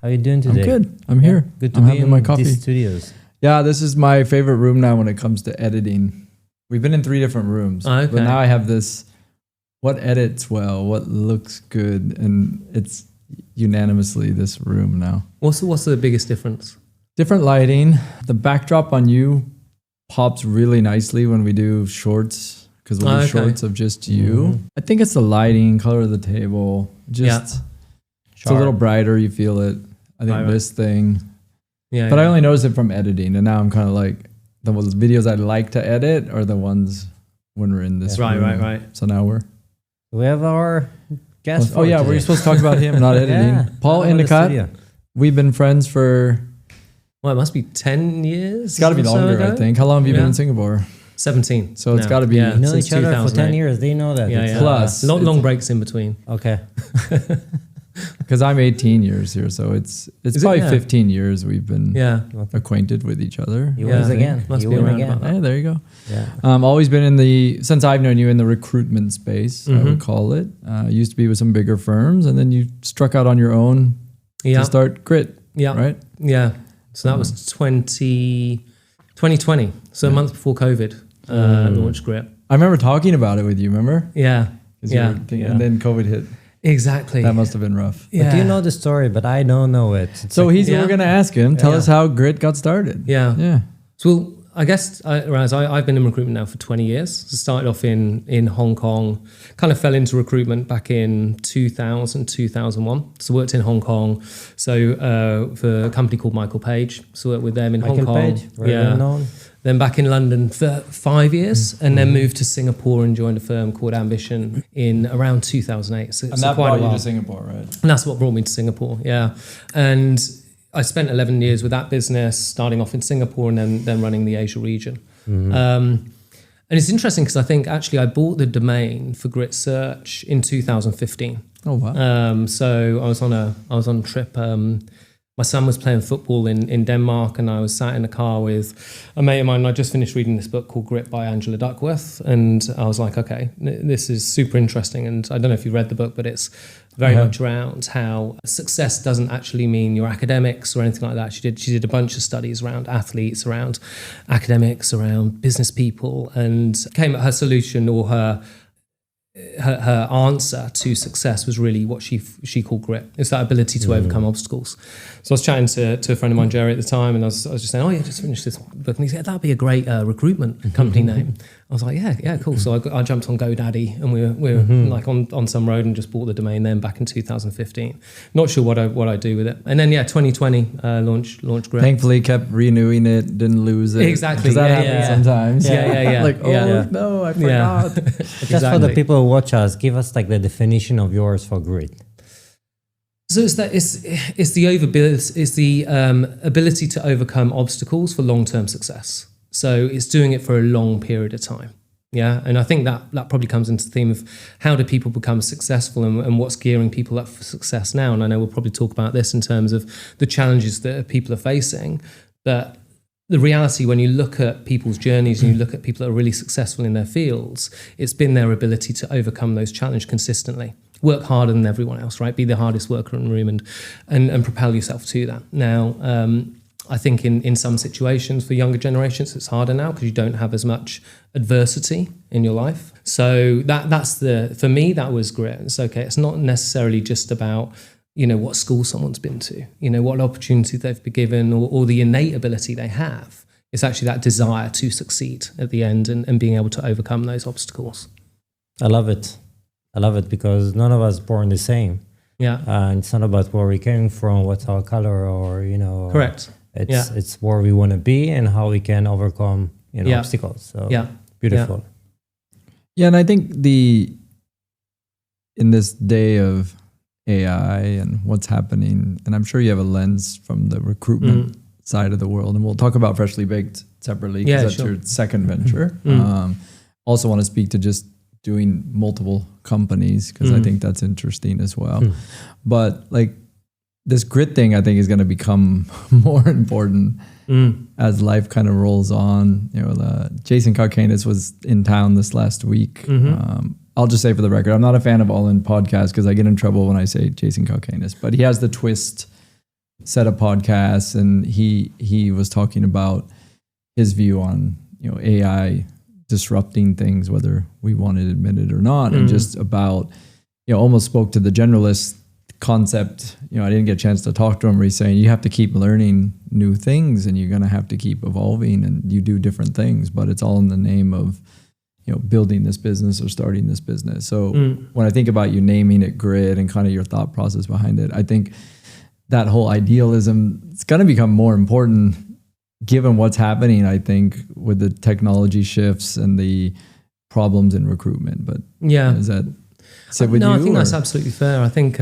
How are you doing today? I'm good. I'm here. Good to be in my coffee. these studios. Yeah, this is my favorite room now when it comes to editing. We've been in 3 different rooms, but now I have this, what edits well, what looks good, and it's unanimously this room now. What's the biggest difference? Different lighting. The backdrop on you pops really nicely when we do shorts, because we'll do shorts of just you. I think it's the lighting, color of the table, just it's a little brighter, you feel it. I think this thing. Yeah. But I only noticed it from editing, and now I'm kind of like, the videos I like to edit are the ones when we're in this room. Right. So now we have our guest. Were you supposed to talk about him, not editing? Paul Endacott. We've been friends for... Well, it must be 10 years. It's got to be longer, I think. How long have you been in Singapore? 17. So it's got to be... You know each other for 10 years. They know that. Yeah. Plus. Not long breaks in between. Okay. Because I'm 18 years here, so it's probably 15 years we've been acquainted with each other. You win again. Must be around about that. Yeah, there you go. Yeah. Always been since I've known you in the recruitment space, I would call it. Used to be with some bigger firms, and then you struck out on your own to start Grit, right? Yeah. So that was 2020, so a month before COVID, launched Grit. I remember talking about it with you, remember? Yeah. And then COVID hit. Exactly. That must have been rough. Yeah. But do you know the story? But I don't know it. So we're going to ask him. Tell us how Grit got started. Yeah. So I guess, I've been in recruitment now for 20 years. So started off in Hong Kong, kind of fell into recruitment back in 2000, 2001. So worked in Hong Kong. So for a company called Michael Page. So worked with them in Hong Kong. Page, very known. Then back in London for 5 years, and then moved to Singapore and joined a firm called Ambition in around 2008. So that brought you to Singapore, right? And that's what brought me to Singapore, yeah. And I spent 11 years with that business, starting off in Singapore and then running the Asia region. And it's interesting because I think actually I bought the domain for Grit Search in 2015. Oh wow! So I was on a trip. My son was playing football in Denmark, and I was sat in a car with a mate of mine. And I just finished reading this book called Grit by Angela Duckworth, and I was like, okay, this is super interesting. And I don't know if you read the book, but it's very much around how success doesn't actually mean your academics or anything like that. She did a bunch of studies around athletes, around academics, around business people, and came at her solution or her answer to success was really what she called grit. It's that ability to overcome obstacles. So I was chatting to a friend of mine, Jerry, at the time, and I was just saying, I just finished this book. And he said, that'd be a great recruitment company name. I was like, yeah, cool. So I jumped on GoDaddy, and we were like on some road and just bought the domain then back in 2015. Not sure what I do with it. And then 2020 launched Grit. Thankfully kept renewing it, didn't lose it. Exactly. Because that happens sometimes. Yeah. Like, no, I forgot. Just for the people who watch us, give us like the definition of yours for Grit. So it's the ability to overcome obstacles for long-term success. So it's doing it for a long period of time. Yeah. And I think that probably comes into the theme of how do people become successful and what's gearing people up for success now. And I know we'll probably talk about this in terms of the challenges that people are facing. But the reality, when you look at people's journeys and you look at people that are really successful in their fields, it's been their ability to overcome those challenges consistently. Work harder than everyone else, right? Be the hardest worker in the room and propel yourself to that. Now, I think in some situations for younger generations, it's harder now because you don't have as much adversity in your life. So for me, that was grit. It's okay. It's not necessarily just about, what school someone's been to, what opportunity they've been given or the innate ability they have. It's actually that desire to succeed at the end and being able to overcome those obstacles. I love it because none of us born the same. Yeah. And it's not about where we came from, what's our color or, Correct. It's where we want to be and how we can overcome, obstacles. So beautiful. Yeah. And I think in this day of AI and what's happening, and I'm sure you have a lens from the recruitment side of the world, and we'll talk about Freshly Baked separately because that's your second venture. Also want to speak to just doing multiple companies because I think that's interesting as well. But like this grit thing, I think is going to become more important as life kind of rolls on. Jason Caucanis was in town this last week. I'll just say for the record, I'm not a fan of All In Podcast because I get in trouble when I say Jason Caucanis, but he has the twist set of podcasts, and he was talking about his view on, you know, AI disrupting things, whether we want to admit it or not, and just about, you know, almost spoke to the generalist concept. You know, I didn't get a chance to talk to him, where he's saying you have to keep learning new things and you're going to have to keep evolving, and you do different things, but it's all in the name of, you know, building this business or starting this business. So when I think about you naming it Grid and kind of your thought process behind it, I think that whole idealism, it's going to become more important given what's happening, I think, with the technology shifts and the problems in recruitment. But is that sit with you? No, I think that's absolutely fair. I think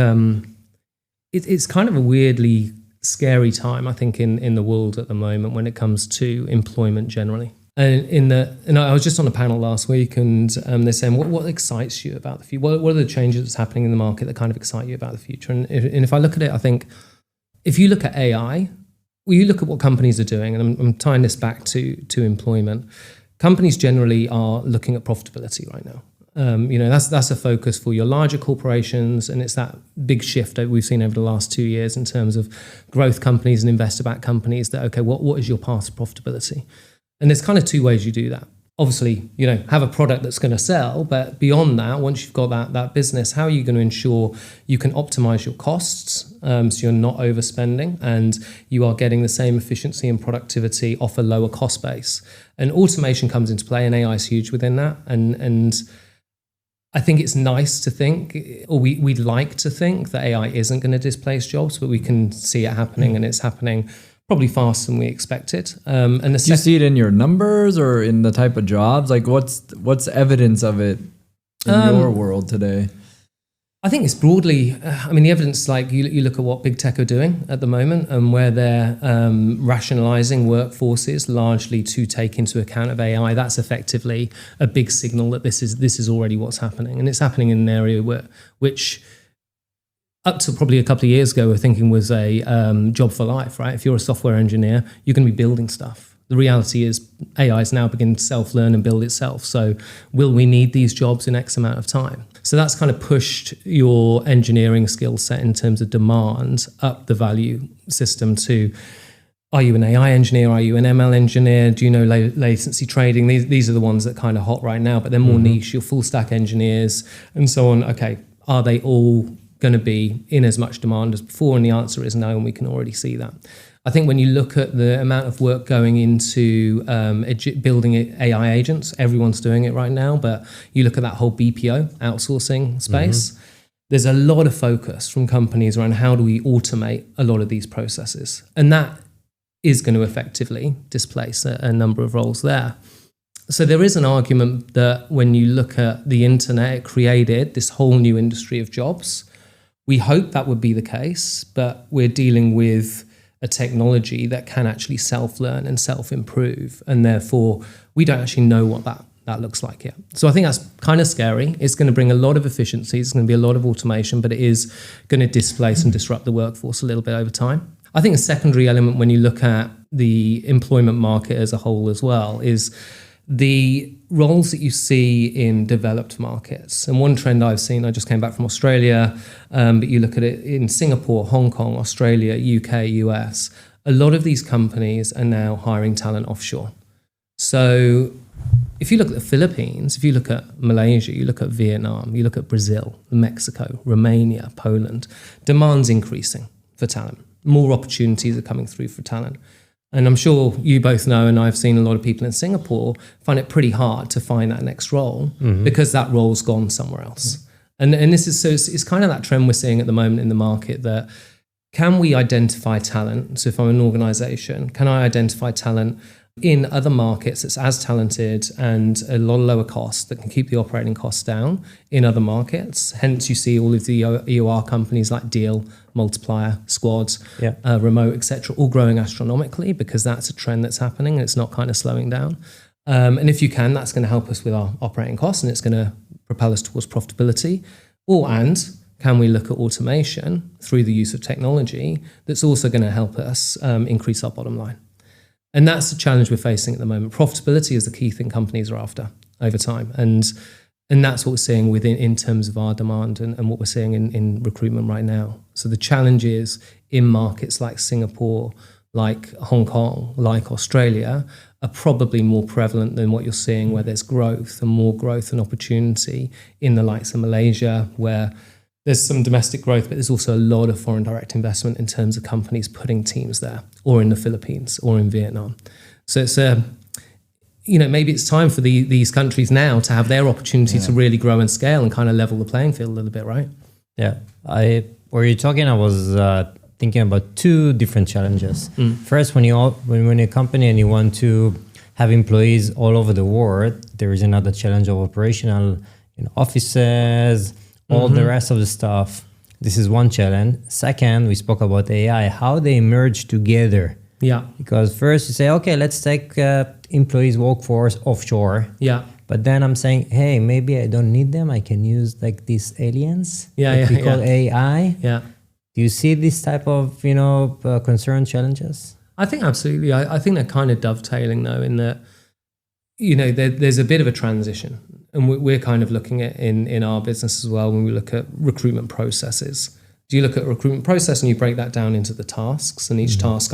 it's kind of a weirdly scary time, I think, in the world at the moment when it comes to employment generally. And I was just on a panel last week, and they're saying, what excites you about the future? What are the changes that's happening in the market that kind of excite you about the future? And if I look at it, I think if you look at AI, well, you look at what companies are doing, and I'm tying this back to employment. Companies generally are looking at profitability right now. You know, that's a focus for your larger corporations, and it's that big shift that we've seen over the last 2 years in terms of growth companies and investor-backed companies. That, okay, what is your path to profitability? And there's kind of two ways you do that. Obviously, you know, have a product that's going to sell, but beyond that, once you've got that business, how are you going to ensure you can optimize your costs, so you're not overspending and you are getting the same efficiency and productivity off a lower cost base? And automation comes into play, and AI is huge within that. And I think it's nice to think, or we'd like to think, that AI isn't going to displace jobs, but we can see it happening, and it's happening probably faster than we expected. And do you see it in your numbers or in the type of jobs? Like, what's evidence of it in your world today? I think it's broadly, the evidence, like you look at what big tech are doing at the moment, and where they're rationalizing workforces largely to take into account of AI. That's effectively a big signal that this is already what's happening. And it's happening in an area which up to probably a couple of years ago, we're thinking was a job for life, right? If you're a software engineer, you're going to be building stuff. The reality is AI is now beginning to self-learn and build itself. So will we need these jobs in X amount of time? So that's kind of pushed your engineering skill set in terms of demand up the value system to, are you an AI engineer? Are you an ML engineer? Do you know latency trading? These are the ones that are kind of hot right now, but they're more niche, your full stack engineers and so on. Okay, are they all going to be in as much demand as before? And the answer is no, and we can already see that. I think when you look at the amount of work going into building AI agents, everyone's doing it right now, but you look at that whole BPO outsourcing space, there's a lot of focus from companies around how do we automate a lot of these processes. And that is going to effectively displace a number of roles there. So there is an argument that when you look at the internet, it created this whole new industry of jobs. We hope that would be the case, but we're dealing with a technology that can actually self-learn and self-improve, and therefore we don't actually know what that looks like yet. So I think that's kind of scary. It's going to bring a lot of efficiency, it's going to be a lot of automation, but it is going to displace and disrupt the workforce a little bit over time. I think a secondary element when you look at the employment market as a whole as well is the roles that you see in developed markets. And one trend I've seen, I just came back from Australia, but you look at it in Singapore, Hong Kong, Australia, UK, US, a lot of these companies are now hiring talent offshore. So if you look at the Philippines, if you look at Malaysia, you look at Vietnam, you look at Brazil, Mexico, Romania, Poland, demand's increasing for talent. More opportunities are coming through for talent. And I'm sure you both know, and I've seen a lot of people in Singapore find it pretty hard to find that next role because that role's gone somewhere else. And this is, so it's kind of that trend we're seeing at the moment in the market, that can we identify talent? So if I'm an organization, can I identify talent in other markets that's as talented and a lot lower cost that can keep the operating costs down in other markets? Hence, you see all of the EOR companies like Deal, Multiplier, Squads, Remote, etc., all growing astronomically because that's a trend that's happening and it's not kind of slowing down. And if you can, that's going to help us with our operating costs and it's going to propel us towards profitability. And can we look at automation through the use of technology that's also going to help us increase our bottom line? And that's the challenge we're facing at the moment. Profitability is the key thing companies are after over time. And And that's what we're seeing in terms of our demand and what we're seeing in recruitment right now. So the challenges in markets like Singapore, like Hong Kong, like Australia, are probably more prevalent than what you're seeing where there's growth and more growth and opportunity in the likes of Malaysia, where there's some domestic growth, but there's also a lot of foreign direct investment in terms of companies putting teams there, or in the Philippines, or in Vietnam. So it's maybe it's time for these countries now to have their opportunity to really grow and scale and kind of level the playing field a little bit, right? Yeah. Where you're talking, I was thinking about two different challenges. First, when you're a company and you want to have employees all over the world, there is another challenge of operational offices, all the rest of the stuff. This is one challenge. Second, we spoke about AI, how they merge together. Yeah. Because first you say, okay, let's take employees workforce offshore. Yeah. But then I'm saying, hey, maybe I don't need them. I can use like these aliens. We call AI. Yeah. Do you see this type of, concern, challenges? I think absolutely. I think they're kind of dovetailing though, in that, there's a bit of a transition. And we're kind of looking at in our business as well when we look at recruitment processes. Do you look at a recruitment process and you break that down into the tasks, and each task,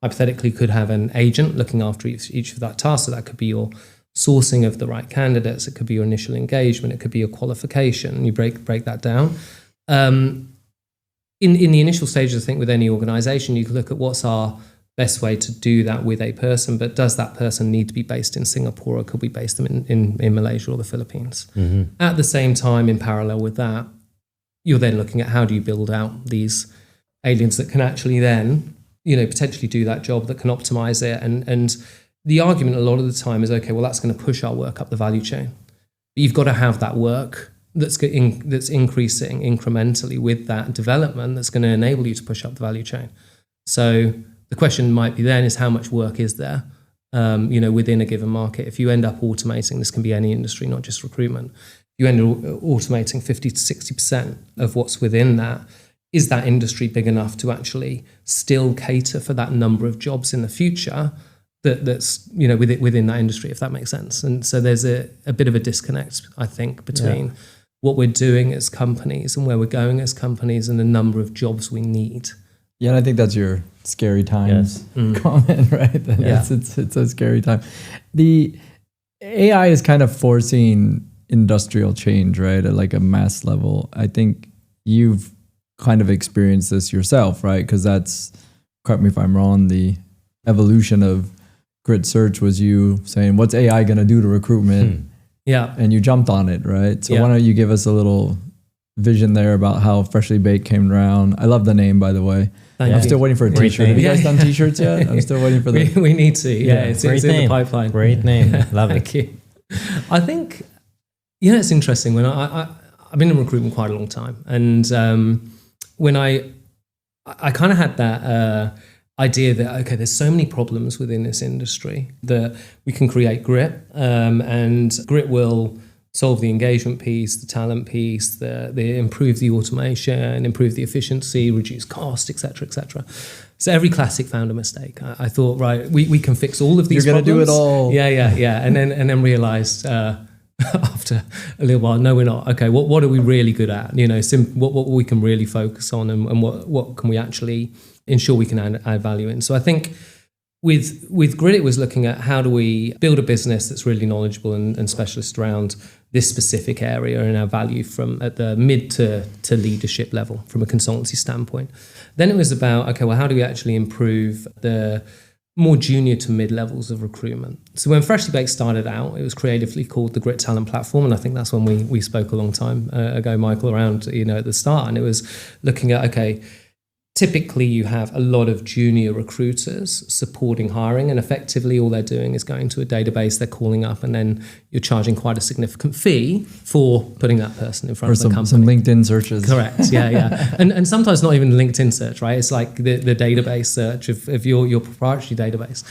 hypothetically could have an agent looking after each of that task. So that could be your sourcing of the right candidates. It could be your initial engagement. It could be your qualification. You break that down. In the initial stages, I think with any organization, you can look at what's our best way to do that with a person, but does that person need to be based in Singapore, or could we base them in Malaysia or the Philippines? At the same time, in parallel with that, you're then looking at how do you build out these aliens that can actually then, potentially do that job, that can optimize it. And the argument a lot of the time is, okay, well, that's going to push our work up the value chain. But you've got to have that work that's increasing incrementally with that development that's going to enable you to push up the value chain. So the question might be then is how much work is there, within a given market? If you end up automating, this can be any industry, not just recruitment, you end up automating 50 to 60% of what's within that. Is that industry big enough to actually still cater for that number of jobs in the future that's within that industry, if that makes sense? And so there's a bit of a disconnect, I think, between what we're doing as companies and where we're going as companies and the number of jobs we need. Yeah, and I think that's your scary times comment, right? It's a scary time. The AI is kind of forcing industrial change, right? At like a mass level. I think you've kind of experienced this yourself, right? Because that's, correct me if I'm wrong, the evolution of grid search was you saying, what's AI going to do to recruitment? Yeah. And you jumped on it, right? So why don't you give us a little vision there about how Freshly Baked came around? I love the name, by the way. I'm still waiting for a t-shirt. Have you guys done t-shirts yet? I'm still waiting for that. We need to. It's in the pipeline. Great name. Love it. Thank you. I think, it's interesting. When I've been in recruitment quite a long time. And when I kind of had that idea that, okay, there's so many problems within this industry that we can create Grit, and Grit will solve the engagement piece, the talent piece, the improve the automation, improve the efficiency, reduce cost, et cetera, et cetera. So every classic founder mistake. I thought, right, we can fix all of these problems. You're going to do it all. Yeah. And then realized after a little while, no, we're not. Okay, what are we really good at? What we can really focus on, and what can we actually ensure we can add value in. So I think with Grid, it was looking at how do we build a business that's really knowledgeable and specialist around this specific area and our value from at the mid to leadership level from a consultancy standpoint. Then it was about, okay, well, how do we actually improve the more junior to mid levels of recruitment? So when Freshly Baked started out, it was creatively called the Grit Talent Platform. And I think that's when we spoke a long time ago, Michael, around, at the start. And it was looking at, okay, typically you have a lot of junior recruiters supporting hiring, and effectively all they're doing is going to a database, they're calling up, and then you're charging quite a significant fee for putting that person in front of the company. Some LinkedIn searches. Correct, yeah. And sometimes not even LinkedIn search, right? It's like the database search of your proprietary database.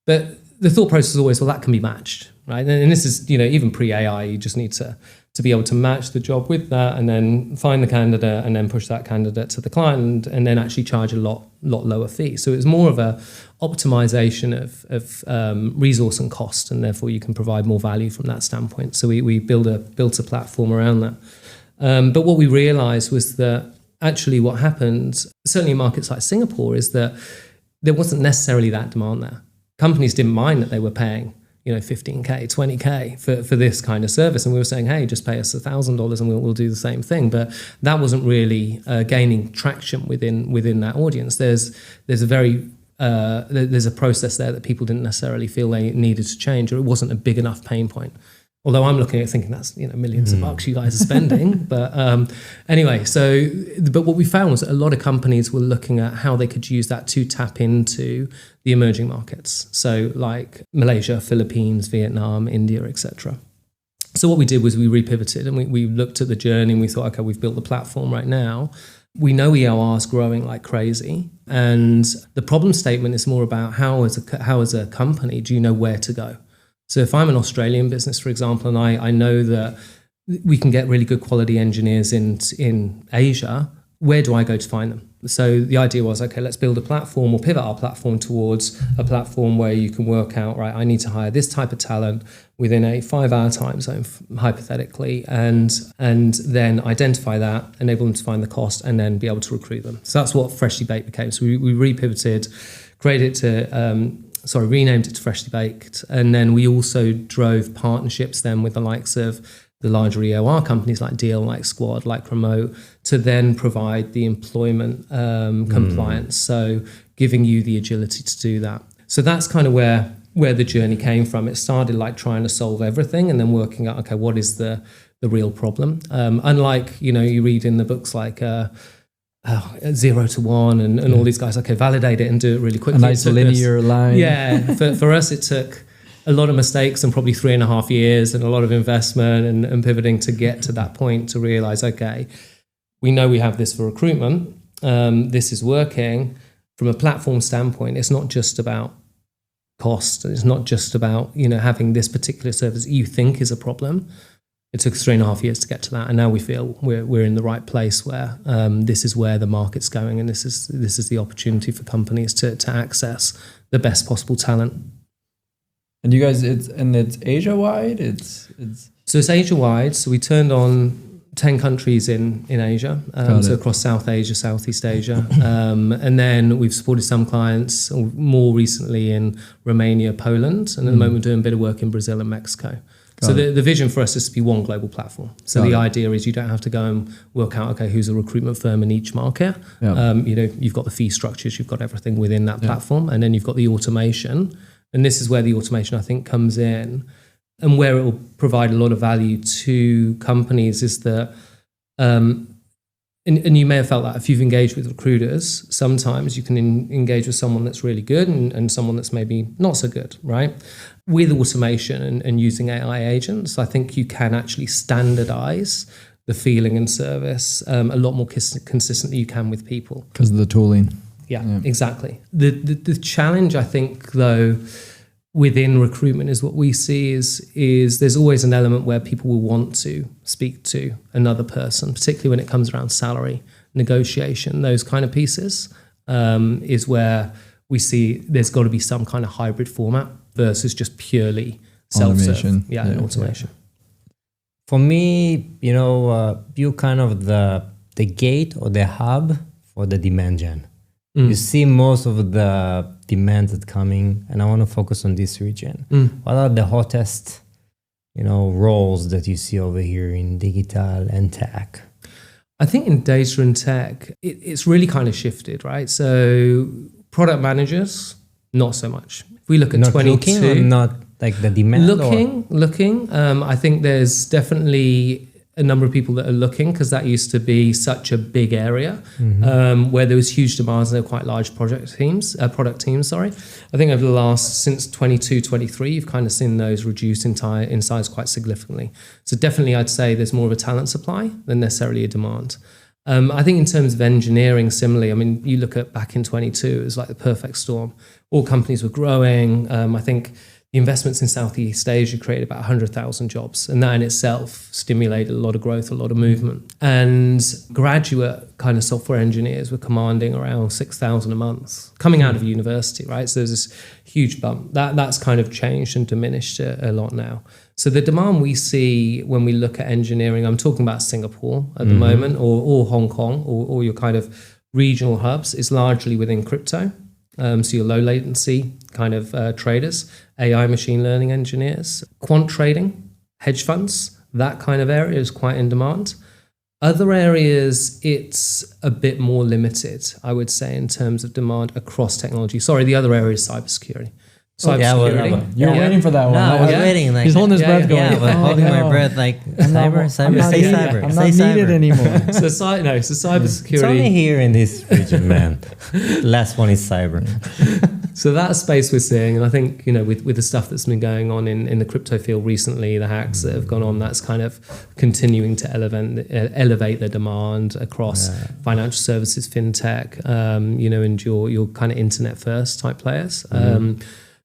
But the thought process is always, well, that can be matched, right? And this is, even pre-AI, you just need to to be able to match the job with that, and then find the candidate, and then push that candidate to the client, and then actually charge a lot lower fee. So it's more of a optimization of resource and cost, and therefore you can provide more value from that standpoint. So we built a platform around that. But what we realized was that actually what happened, certainly in markets like Singapore, is that there wasn't necessarily that demand there. Companies didn't mind that they were paying, $15K, $20K for this kind of service. And we were saying, hey, just pay us $1,000 and we'll do the same thing. But that wasn't really gaining traction within that audience. There's a process there that people didn't necessarily feel they needed to change, or it wasn't a big enough pain point. Although I'm looking at it thinking that's millions of bucks you guys are spending. But anyway, but what we found was that a lot of companies were looking at how they could use that to tap into the emerging markets. So like Malaysia, Philippines, Vietnam, India, etc. So what we did was we repivoted, and we looked at the journey, and we thought, okay, we've built the platform right now. We know EOR is growing like crazy, and the problem statement is more about how as a company do you know where to go? So if I'm an Australian business, for example, and I know that we can get really good quality engineers in Asia, where do I go to find them? So the idea was, okay, let's build a platform or pivot our platform towards a platform where you can work out, right, I need to hire this type of talent within a 5-hour time zone, hypothetically, and then identify that, enable them to find the cost, and then be able to recruit them. So that's what Freshly Baked became. So we repivoted, renamed it to Freshly Baked. And then we also drove partnerships then with the likes of the larger EOR companies like Deal, like Squad, like Remote, to then provide the employment compliance. So giving you the agility to do that. So that's kind of where the journey came from. It started like trying to solve everything and then working out, okay, what is the real problem? Unlike, you read in the books like 0 to 1 and all these guys, okay, validate it and do it really quickly. A nice linear line. Yeah, for us it took a lot of mistakes and probably 3.5 years and a lot of investment and pivoting to get to that point to realize, okay, we know we have this for recruitment. This is working. From a platform standpoint, it's not just about cost. It's not just about, having this particular service you think is a problem. It took 3.5 years to get to that, and now we feel we're in the right place where this is where the market's going, and this is the opportunity for companies to access the best possible talent. And you guys, it's Asia wide. So it's Asia wide. So we turned on 10 countries in Asia, so across South Asia, Southeast Asia, and then we've supported some clients more recently in Romania, Poland, and at the moment we're doing a bit of work in Brazil and Mexico. So the vision for us is to be one global platform. So the idea is you don't have to go and work out, okay, who's a recruitment firm in each market. Yeah. You've got the fee structures, you've got everything within that platform, and then you've got the automation. And this is where the automation, I think, comes in, and where it will provide a lot of value to companies is that, and you may have felt that if you've engaged with recruiters, sometimes you can engage with someone that's really good and someone that's maybe not so good, right? With automation and using AI agents, I think you can actually standardize the feeling and service a lot more consistently you can with people. Because of the tooling. Yeah, exactly. The challenge, I think, though, within recruitment is what we see is there's always an element where people will want to speak to another person, particularly when it comes around salary, negotiation, those kind of pieces, is where we see there's got to be some kind of hybrid format versus just purely self-serve. Automation. And automation. For me, you kind of the gate or the hub for the demand gen. You see most of the demand that's coming, and I want to focus on this region. What are the hottest, roles that you see over here in digital and tech? I think in data and tech, it's really kind of shifted, right? So product managers, not so much. If we look at not 22, looking or not like the demand. Looking. I think there's definitely a number of people that are looking, because that used to be such a big area where there was huge demands and there were quite large product teams. I think over the last, since 22, 23, you've kind of seen those reduce in size quite significantly. So definitely I'd say there's more of a talent supply than necessarily a demand. I think in terms of engineering, similarly, you look at back in 22, it was like the perfect storm. All companies were growing. I think The investments in Southeast Asia created about 100,000 jobs, and that in itself stimulated a lot of growth, a lot of movement. And graduate kind of software engineers were commanding around 6,000 a month coming out of university, right? So there's this huge bump. That's kind of changed and diminished a lot now. So the demand we see when we look at engineering, I'm talking about Singapore at the moment, or Hong Kong, or your kind of regional hubs, is largely within crypto. So your low latency kind of traders, AI machine learning engineers, quant trading, hedge funds, that kind of area is quite in demand. Other areas, it's a bit more limited, I would say, in terms of demand across technology. Sorry, the other area is cybersecurity. Cybersecurity. You were waiting for that one. No, I was waiting. Like, he's holding his breath, going. Yeah, but holding my breath. Like cyber. I'm not needed anymore. So cybersecurity. It's only here in this region, man. Last one is cyber. So that space we're seeing, and I think with the stuff that's been going on in the crypto field recently, the hacks that have gone on, that's kind of continuing to elevate the demand across financial services, fintech, and your kind of internet first type players.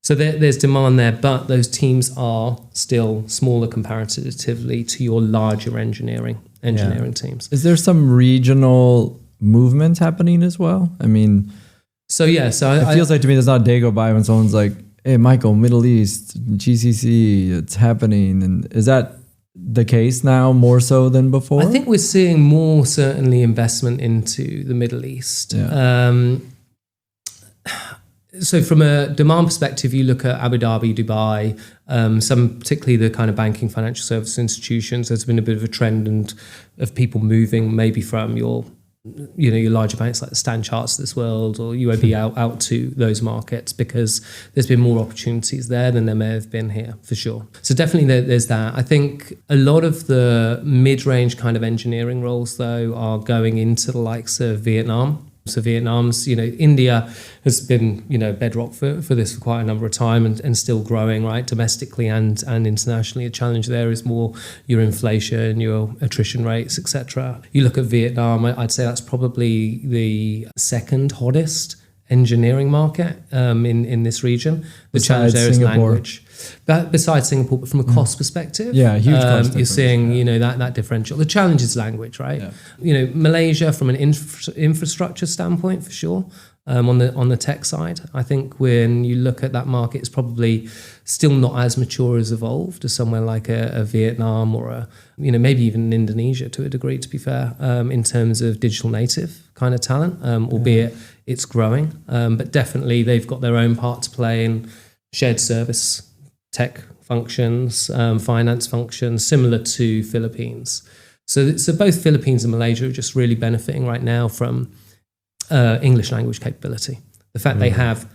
So there's demand there, but those teams are still smaller comparatively to your larger engineering teams. Is there some regional movement happening as well? I mean, it feels like to me there's not a day go by when someone's like, "Hey, Michael, Middle East, GCC, it's happening." And is that the case now more so than before? I think we're seeing more certainly investment into the Middle East. Yeah. So from a demand perspective, you look at Abu Dhabi, Dubai, some particularly the kind of banking financial service institutions. There's been a bit of a trend of people moving maybe from your larger banks like the Stan Charts of this world or UOB out to those markets because there's been more opportunities there than there may have been here, for sure. So definitely there's that. I think a lot of the mid-range kind of engineering roles, though, are going into the likes of Vietnam. So Vietnam's, India has been, bedrock for this for quite a number of time and still growing, right? Domestically and internationally. A challenge there is more your inflation, your attrition rates, etc. You look at Vietnam, I'd say that's probably the second hottest engineering market in this region. The challenge there is language. But besides Singapore, but from a cost perspective, huge cost you're seeing that differential. The challenge is language, right? Yeah. Malaysia from an infrastructure standpoint, for sure. On the tech side, I think when you look at that market, it's probably still not as mature as evolved as somewhere like a Vietnam or maybe even Indonesia to a degree, to be fair, in terms of digital native kind of talent, albeit it's growing. But definitely they've got their own part to play in shared service tech functions, finance functions, similar to Philippines. So both Philippines and Malaysia are just really benefiting right now from English language capability. The fact they have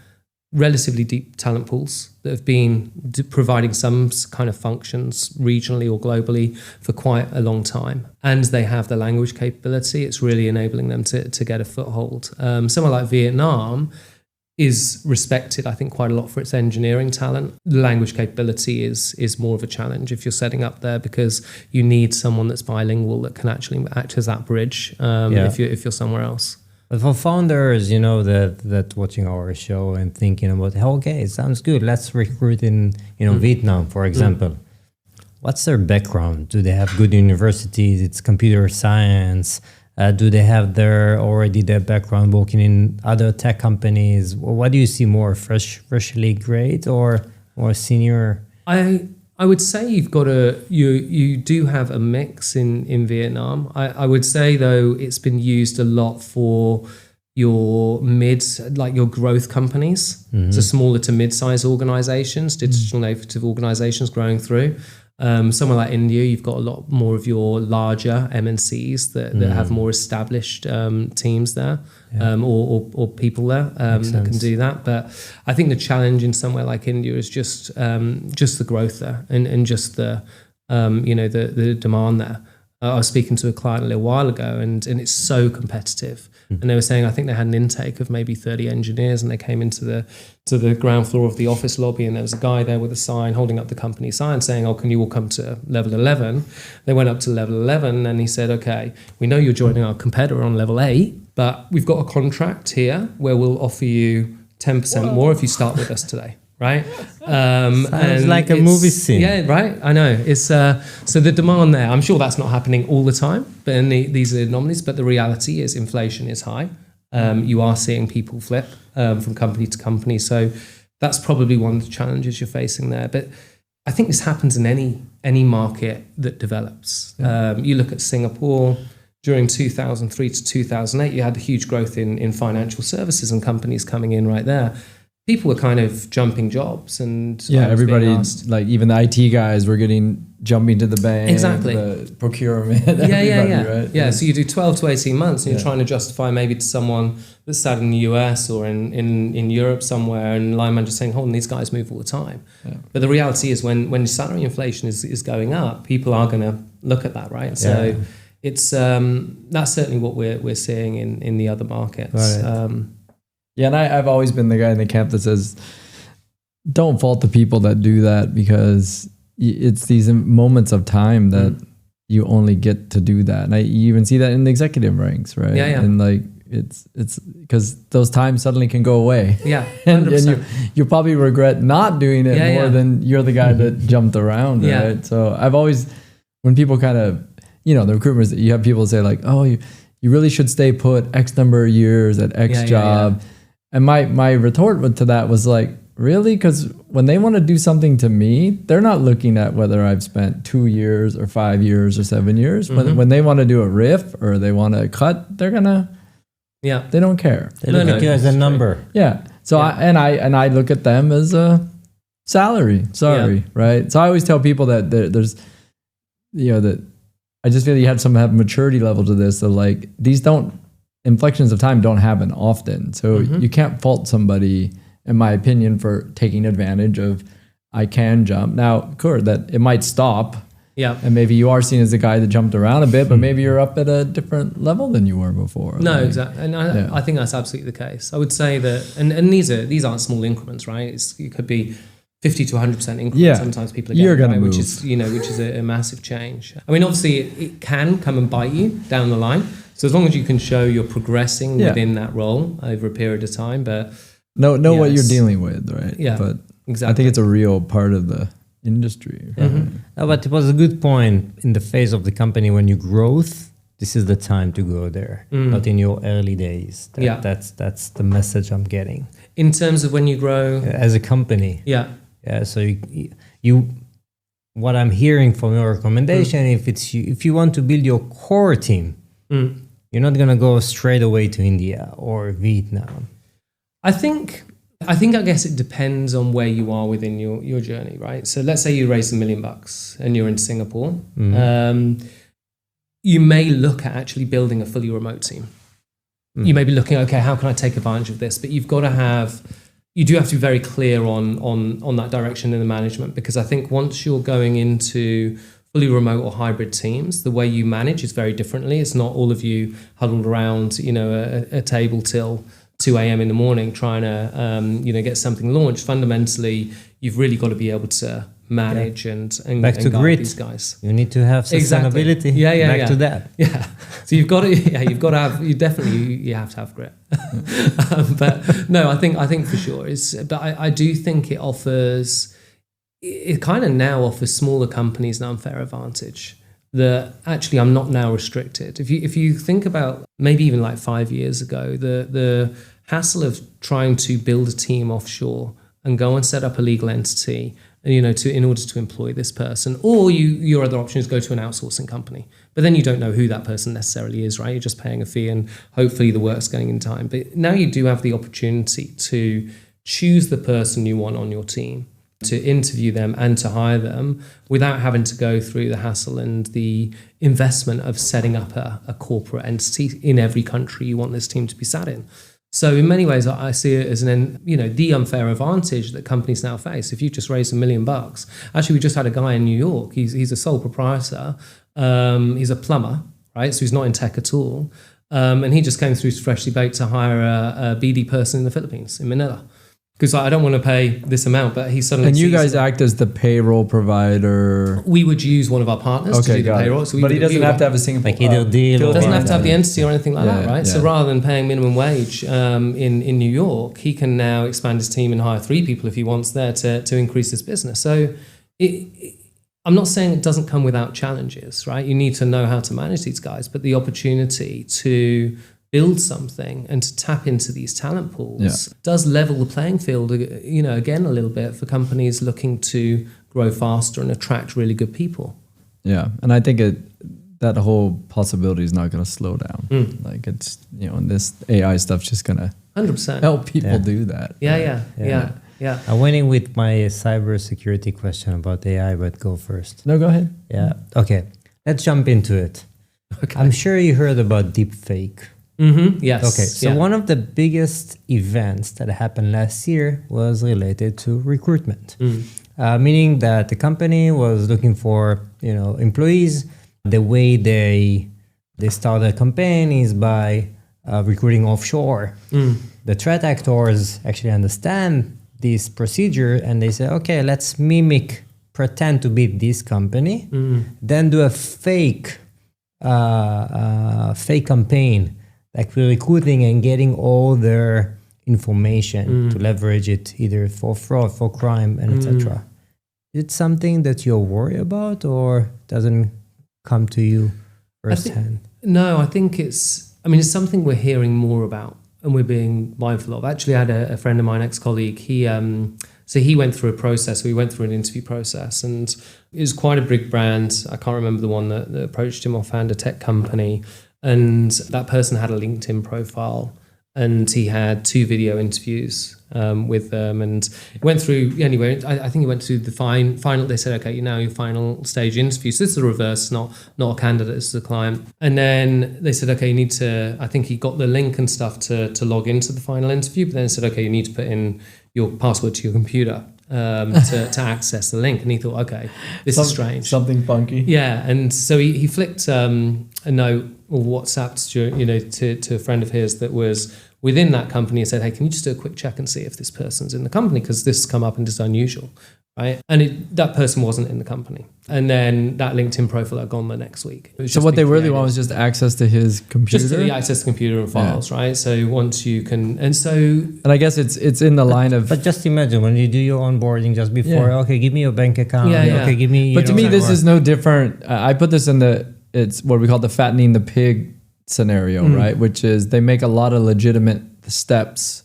relatively deep talent pools that have been providing some kind of functions regionally or globally for quite a long time. And they have the language capability. It's really enabling them to get a foothold. Somewhere like Vietnam is respected, I think, quite a lot for its engineering talent. The language capability is more of a challenge if you're setting up there because you need someone that's bilingual that can actually act as that bridge if you're somewhere else. But for founders, that watching our show and thinking about, okay, it sounds good. Let's recruit in Vietnam, for example. What's their background? Do they have good universities? It's computer science. Do they have their background working in other tech companies? What do you see more, freshly grade or senior? I would say you do have a mix in Vietnam. I would say, though, it's been used a lot for your your growth companies, so smaller to mid-size organizations, digital native organizations growing through. Somewhere like India, you've got a lot more of your larger MNCs that have more established teams there, or people there that can do that. But I think the challenge in somewhere like India is just the growth there and just the demand there. I was speaking to a client a little while ago, and it's so competitive. And they were saying, I think they had an intake of maybe 30 engineers, and they came into the ground floor of the office lobby, and there was a guy there with a sign holding up the company sign saying, "Oh, can you all come to level 11?" They went up to level 11, and he said, "Okay, we know you're joining our competitor on level 8, but we've got a contract here where we'll offer you 10% more if you start with us today." right? Sounds like a movie scene. Yeah, right. I know. It's so the demand there. I'm sure that's not happening all the time, but these are anomalies. But the reality is, inflation is high. You are seeing people flip from company to company. So that's probably one of the challenges you're facing there. But I think this happens in any market that develops. Yeah. You look at Singapore. During 2003 to 2008, you had the huge growth in financial services and companies coming in right there. People were kind of jumping jobs, and everybody, like even the IT guys were jumping to the bank, exactly, the procurement, right? Yeah, so you do 12 to 18 months, and you're trying to justify maybe to someone that's sat in the US or in Europe somewhere, and line manager saying, "Hold on, these guys move all the time." Yeah. But the reality is, when salary inflation is going up, people are going to look at that, right? So it's that's certainly what we're seeing in the other markets. Right. And I've always been the guy in the camp that says, don't fault the people that do that, because it's these moments of time that you only get to do that. And you even see that in the executive ranks, right? Yeah. And like it's because those times suddenly can go away. Yeah, 100%. and you probably regret not doing it more than you're the guy that jumped around, right? So I've always, when people kind of, the recruiters, you have people say like, oh, you really should stay put X number of years at X job. Yeah. And my retort to that was like, really? Because when they want to do something to me, they're not looking at whether I've spent 2 years or 5 years or 7 years. When they want to do a riff or they want to cut, they're gonna, they don't care. They look at you as a number. Yeah. So I look at them as a salary. Sorry, right? So I always tell people that there's, that I just feel you have have maturity level to this. So like these inflections of time don't happen often. So you can't fault somebody, in my opinion, for taking advantage of, I can jump. Now, that it might stop. Yeah. And maybe you are seen as the guy that jumped around a bit, but maybe you're up at a different level than you were before. No, exactly. And I think that's absolutely the case. I would say that, and these aren't small increments, right? It could be 50 to 100% increment. Yeah. Sometimes people are getting, you're going to move. which is a massive change. I mean, obviously it can come and bite you down the line. So as long as you can show you're progressing within that role over a period of time, but know what you're dealing with, right? Yeah, but exactly. I think it's a real part of the industry. Yeah. Mm-hmm. But it was a good point in the phase of the company when you growth. This is the time to go there, not in your early days. That's the message I'm getting. In terms of when you grow as a company. Yeah. So you what I'm hearing from your recommendation, if you want to build your core team. You're not going to go straight away to India or Vietnam. I guess it depends on where you are within your journey, right? So let's say you raise $1 million and you're in Singapore. You may look at actually building a fully remote team. You may be looking, okay, how can I take advantage of this? But you do have to be very clear on that direction in the management, because I think once you're going into fully remote or hybrid teams, the way you manage is very differently. It's not all of you huddled around, a table till 2 a.m. in the morning trying to, get something launched. Fundamentally, you've really got to be able to manage and back to guide grit. These guys. You need to have sustainability. Exactly. Back to that. Yeah. So you've got to have. You have to have grit. But no, I think for sure But I do think it offers. It kind of now offers smaller companies an unfair advantage that actually I'm not now restricted. If you think about maybe even like 5 years ago, the hassle of trying to build a team offshore and go and set up a legal entity, in order to employ this person, or your other option is go to an outsourcing company, but then you don't know who that person necessarily is, right? You're just paying a fee and hopefully the work's going in time. But now you do have the opportunity to choose the person you want on your team, to interview them and to hire them without having to go through the hassle and the investment of setting up a corporate entity in every country you want this team to be sat in. So in many ways, I see it as the unfair advantage that companies now face. If you just raised $1 million, actually, we just had a guy in New York. He's a sole proprietor. He's a plumber, right? So he's not in tech at all. And he just came through to Freshly Baked to hire a BD person in the Philippines, in Manila. because I don't want to pay this amount, but he suddenly. And you guys act as the payroll provider. We would use one of our partners to do the payroll. So but he doesn't have to have a single deal. Doesn't have to have the entity or anything like that, right? Yeah. So rather than paying minimum wage in New York, he can now expand his team and hire 3 people if he wants there to increase his business. So I'm not saying it doesn't come without challenges, right? You need to know how to manage these guys, but the opportunity to build something and to tap into these talent pools does level the playing field, again, a little bit for companies looking to grow faster and attract really good people. Yeah, and I think that whole possibility is not going to slow down. Like it's, and this AI stuff's just going to 100% help people do that. Yeah. I went in with my cybersecurity question about AI, but go first. No, go ahead. Yeah. Okay. Let's jump into it. Okay. I'm sure you heard about Deepfake. Yes. Okay. So one of the biggest events that happened last year was related to recruitment, meaning that the company was looking for employees. The way they start a campaign is by recruiting offshore. The threat actors actually understand this procedure and they say, okay, let's pretend to be this company, then do a fake campaign. Like we're recruiting and getting all their information to leverage it either for fraud, for crime, and etc. Is it something that you're worried about or doesn't come to you firsthand? I think it's something we're hearing more about and we're being mindful of. Actually, I had a friend of mine, ex-colleague, he went through a process, we went through an interview process, and it was quite a big brand. I can't remember the one that approached him offhand, a tech company. And that person had a LinkedIn profile and he had 2 video interviews with them, and it went through anyway. I think he went to the final. They said, okay, your final stage interview. So this is a reverse, not a candidate, this is a client. And then they said, okay, you need to, I think he got the link and stuff to log into the final interview, but then said, okay, you need to put in your password to your computer to access the link. And he thought, okay, this is strange. Something funky. Yeah. And so he flicked a note or WhatsApped to a friend of his that was within that company and said, hey, can you just do a quick check and see if this person's in the company? Because this has come up and it's unusual, right? And that person wasn't in the company. And then that LinkedIn profile had gone the next week. So what they really want was just access to his computer? Just access to computer and files, right? So once you can, and I guess it's in the line of... But just imagine when you do your onboarding just before, okay, give me your bank account. Okay, give me... But to me, this is no different. I put this in it's what we call the fattening the pig scenario, right? Which is they make a lot of legitimate steps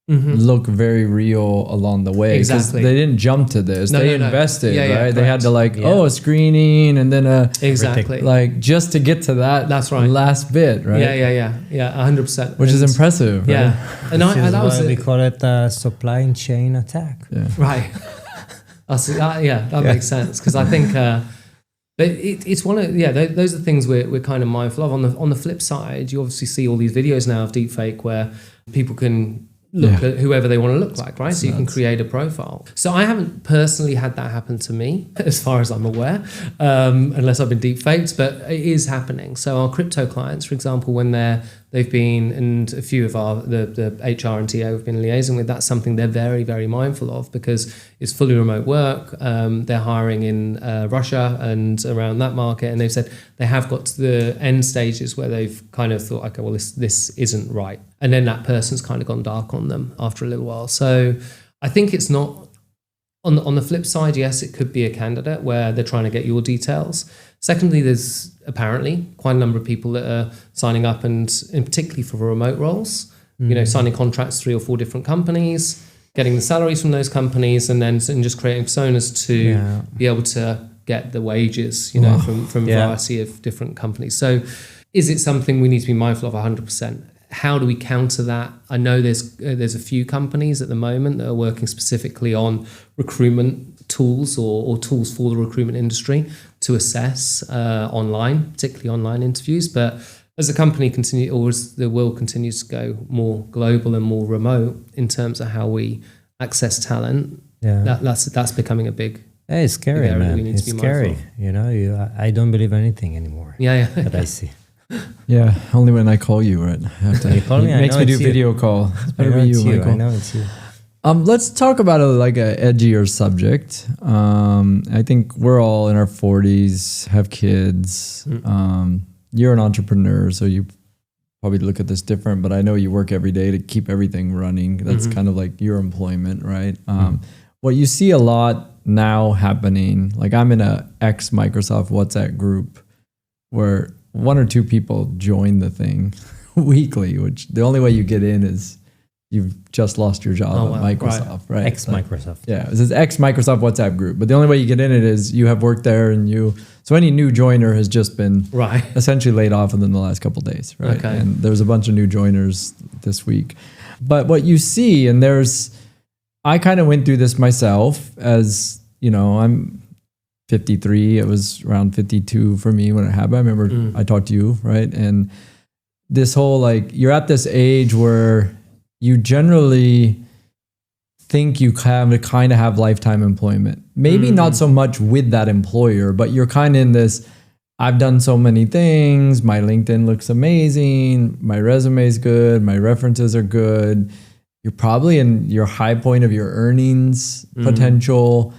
look very real along the way. Exactly. They didn't jump to this. They invested, right? They had to a screening and then exactly. Like just to get to that That's right. last bit, right? Yeah, 100%. Which is impressive, right? Yeah. And that was we call it a supply chain attack. Yeah. Right. That makes sense. Because I think but it's one of those are the things we're kind of mindful of. On the flip side, you obviously see all these videos now of deepfake where people can look at whoever they want to look like, right? So you can create a profile. So I haven't personally had that happen to me, as far as I'm aware, unless I've been deepfaked, but it is happening. So our crypto clients, for example, when they've been, and a few of the HR and TA have been liaising with, that's something they're very, very mindful of because it's fully remote work. They're hiring in Russia and around that market, and they've said they have got to the end stages where they've kind of thought, okay, well, this isn't right. And then that person's kind of gone dark on them after a little while. So I think it's not, on the flip side, yes, it could be a candidate where they're trying to get your details. Secondly, there's apparently quite a number of people that are signing up and particularly for remote roles, signing contracts 3 or 4 different companies, getting the salaries from those companies and just creating personas to be able to get the wages, from a variety of different companies. So is it something we need to be mindful of 100%? How do we counter that? I know there's a few companies at the moment that are working specifically on recruitment tools or tools for the recruitment industry to assess online, particularly online interviews. But as the company continues, or as the world continues to go more global and more remote in terms of how we access talent, that's becoming a big. It's scary, man. It's scary. I don't believe anything anymore. That I see. Yeah, only when I call you, right? I have to. You call me, it makes me do video call. It's better be you, Michael. I know it's you. Let's talk about a edgier subject. I think we're all in our 40s, have kids. You're an entrepreneur, so you probably look at this different, but I know you work every day to keep everything running. That's kind of like your employment, right? What you see a lot now happening, like I'm in a ex-Microsoft WhatsApp group where 1 or 2 people join the thing weekly, which the only way you get in is you've just lost your job at Microsoft, right? Ex-Microsoft. It's an ex-Microsoft WhatsApp group. But the only way you get in it is you have worked there so any new joiner has just been essentially laid off within the last couple of days, right? Okay. And there's a bunch of new joiners this week. But what you see, and I kind of went through this myself as, I'm 53. It was around 52 for me when it happened. I remember I talked to you, right? And this whole, you're at this age where you generally think you kind of have lifetime employment. Maybe not so much with that employer, but you're kind of in this, I've done so many things. My LinkedIn looks amazing. My resume is good. My references are good. You're probably in your high point of your earnings potential.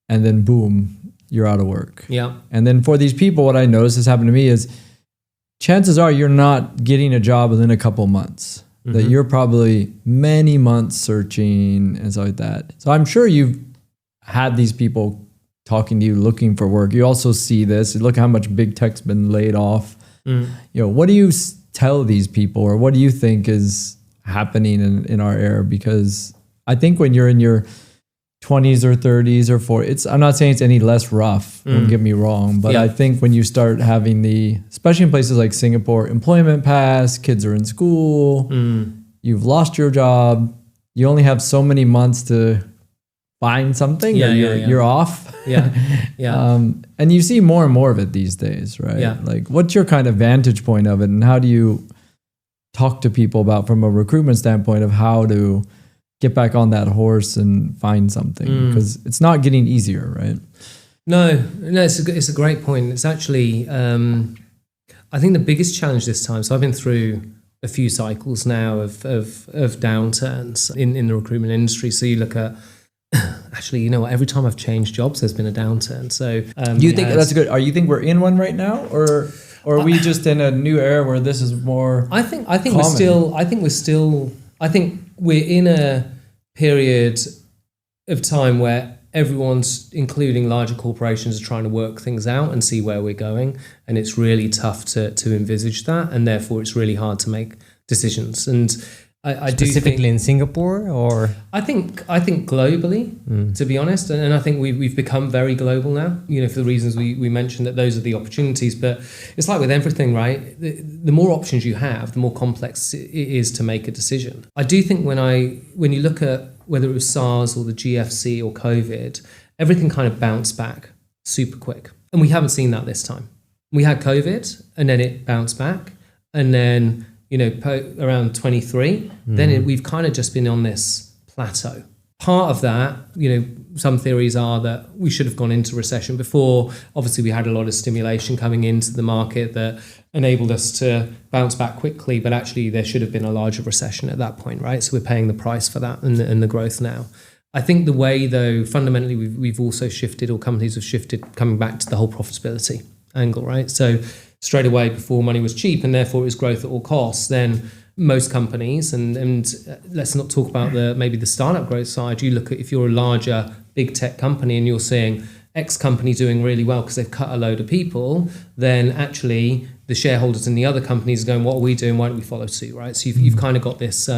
And then boom, you're out of work. Yeah. And then for these people, what I noticed has happened to me is chances are you're not getting a job within a couple months. That you're probably many months searching and stuff like that. So I'm sure you've had these people talking to you looking for work. You also see this. Look how much big tech's been laid off. What do you tell these people, or what do you think is happening in our era? Because I think when you're in your 20s or 30s or 40s, I'm not saying it's any less rough, don't get me wrong, but I think when you start having especially in places like Singapore, employment pass, kids are in school, you've lost your job, you only have so many months to find something, you're off. And you see more and more of it these days, right? What's your kind of vantage point of it, and how do you talk to people about, from a recruitment standpoint, of how to get back on that horse and find something? Because it's not getting easier, right? No, it's a great point. It's actually, I think the biggest challenge this time, so I've been through a few cycles now of downturns in the recruitment industry. So you look at, actually, every time I've changed jobs, there's been a downturn. So you think that's good? You think we're in one right now, or are we just in a new era where this is more? I think we're in a period of time where everyone's, including larger corporations, are trying to work things out and see where we're going. And it's really tough to envisage that. And therefore, it's really hard to make decisions. And I specifically in Singapore, or I think globally, to be honest, and I think we've become very global now. For the reasons we mentioned, that those are the opportunities. But it's like with everything, right? The more options you have, the more complex it is to make a decision. I do think when you look at whether it was SARS or the GFC or COVID, everything kind of bounced back super quick, and we haven't seen that this time. We had COVID, and then it bounced back, and then around 23, then we've kind of just been on this plateau. Part of that, some theories are that we should have gone into recession before. Obviously, we had a lot of stimulation coming into the market that enabled us to bounce back quickly, but actually there should have been a larger recession at that point, right? So we're paying the price for that and the growth now. I think the way, though, fundamentally, we've also shifted, or companies have shifted, coming back to the whole profitability angle, right? So straight away, before money was cheap and therefore it was growth at all costs, then most companies, and let's not talk about maybe the startup growth side. You look at, if you're a larger big tech company and you're seeing X company doing really well because they've cut a load of people, then actually the shareholders in the other companies are going, what are we doing? Why don't we follow suit, right? So you've kind of got this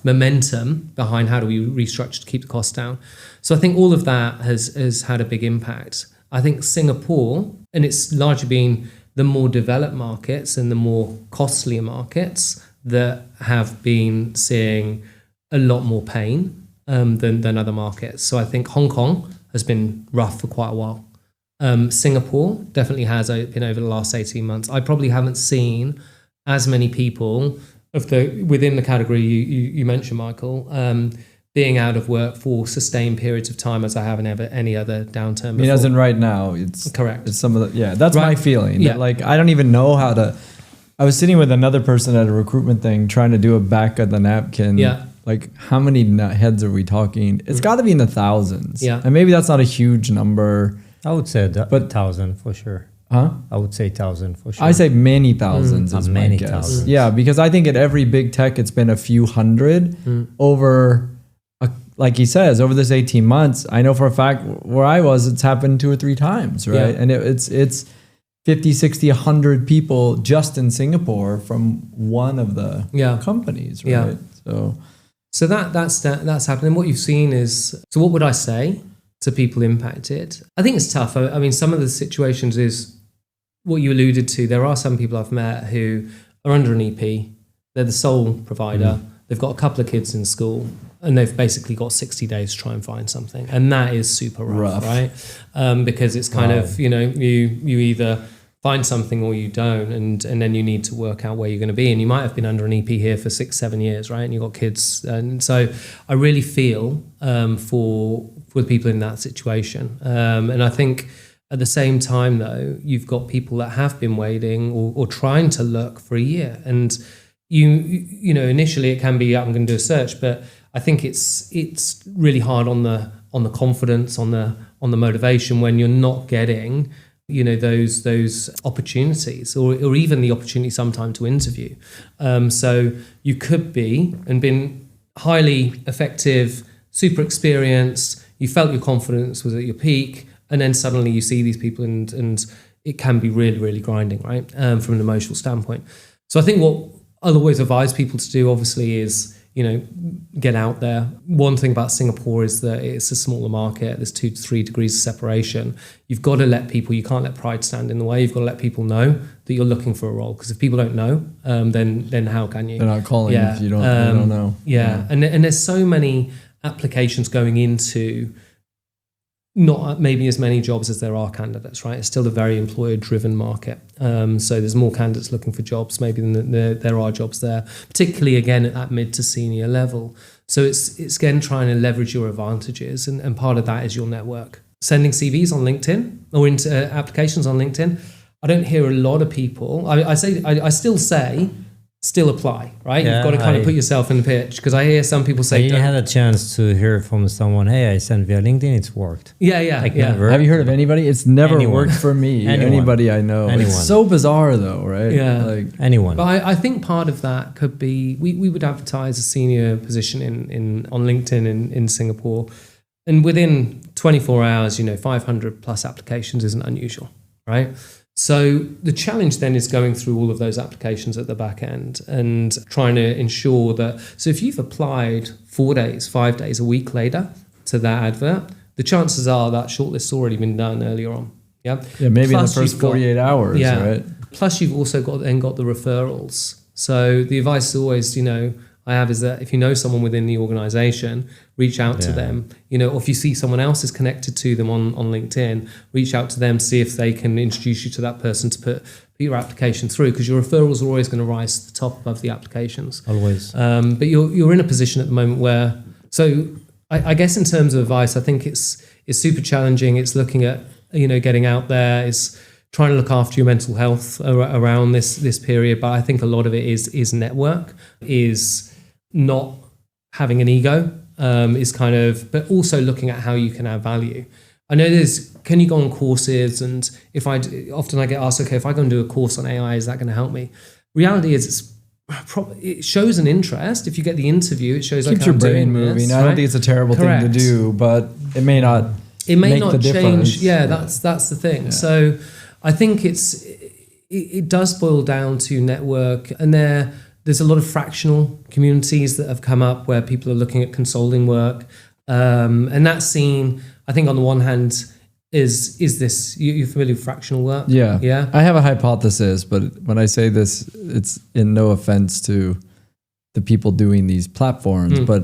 momentum behind how do we restructure to keep the costs down. So I think all of that has had a big impact. I think Singapore, and it's largely been the more developed markets and the more costlier markets that have been seeing a lot more pain than other markets. So I think Hong Kong has been rough for quite a while. Singapore definitely has been over the last 18 months. I probably haven't seen as many people within the category you mentioned, Michael, being out of work for sustained periods of time as I have in any other downturn before. I mean, as in right now, it's correct. It's some of that's right. My feeling. Yeah. Like, I don't even know how to. I was sitting with another person at a recruitment thing trying to do a back of the napkin. Yeah. like how many heads are we talking? It's got to be in the thousands. Yeah. And maybe that's not a huge number. I would say but 1,000 for sure. Huh? I would say 1,000 for sure. I say many thousands is many my guess. thousands. Yeah, because I think at every big tech, it's been a few hundred over, like he says, over this 18 months. I know for a fact where I was, it's happened 2 or 3 times, right? Yeah. And it's 50, 60, 100 people just in Singapore from one of the companies, right? Yeah. So that's happening. What you've seen is, so what would I say to people impacted? I think it's tough. I mean, some of the situations is what you alluded to. There are some people I've met who are under an EP. They're the sole provider. They've got a couple of kids in school, and they've basically got 60 days to try and find something. And that is super rough. Right? Because it's kind of, you either find something or you don't, and then you need to work out where you're going to be. And you might have been under an EP here for 6-7 years, right? And you've got kids. And so I really feel for the people in that situation. And I think at the same time, though, you've got people that have been waiting or trying to look for a year. And you know, initially it can be, I'm going to do a search, but I think it's really hard on the confidence, on the motivation when you're not getting, you know, those opportunities or even the opportunity sometime to interview. So you could be and been highly effective, super experienced, you felt your confidence was at your peak, and then suddenly you see these people and it can be really, really grinding, right? From an emotional standpoint. So I think what I'll always advise people to do, obviously, is, you know, get out there. One thing about Singapore is that it's a smaller market. There's 2 to 3 degrees of separation. You've got to let people, you can't let pride stand in the way. You've got to let people know that you're looking for a role. Because if people don't know, then how can you? They're not calling if you don't know. Yeah. And there's so many applications going into not maybe as many jobs as there are candidates, right? It's still a very employer-driven market. So there's more candidates looking for jobs maybe than there are jobs there, particularly, again, at that mid to senior level. So it's again, trying to leverage your advantages. And part of that is your network. Sending CVs on LinkedIn or into applications on LinkedIn. I don't hear a lot of people. I still say, still apply, right? Yeah, you've got to kind of put yourself in the pitch, because I hear some people say, you had a chance to hear from someone, hey, I sent via LinkedIn, it's worked. Never. Have you heard of anybody? It's never worked for me. Anybody I know. It's so bizarre though, right? Yeah. Like anyone. But I think part of that could be, we would advertise a senior position on LinkedIn in Singapore, and within 24 hours, 500 plus applications isn't unusual, right? So the challenge then is going through all of those applications at the back end and trying to ensure that, so if you've applied 4 days, 5 days, a week later to that advert, the chances are that shortlist's already been done earlier on. Yeah, maybe in the first 48 hours, right? Plus you've also got the referrals. So the advice is always, I have, is that if you know someone within the organization, reach out to them, or if you see someone else is connected to them on LinkedIn, reach out to them to see if they can introduce you to that person to put your application through, because your referrals are always going to rise to the top above the applications. Always. But you're in a position at the moment where, so I guess in terms of advice, I think it's super challenging. It's looking at, getting out there, it's trying to look after your mental health around this period. But I think a lot of it is network, is not having an ego, is kind of, but also looking at how you can add value. I know can you go on courses? And often I get asked, okay, if I go and do a course on AI, is that going to help me? Reality is it shows an interest. If you get the interview, it shows keeps your brain moving. I don't think it's a terrible thing to do, but it may not. It may not change. Difference. Yeah, that's the thing. Yeah. So I think it does boil down to network, and there's a lot of fractional communities that have come up where people are looking at consulting work, and that's seen, I think, on the one hand, is this, you're familiar with fractional work? Yeah. I have a hypothesis, but when I say this, it's in no offense to the people doing these platforms, but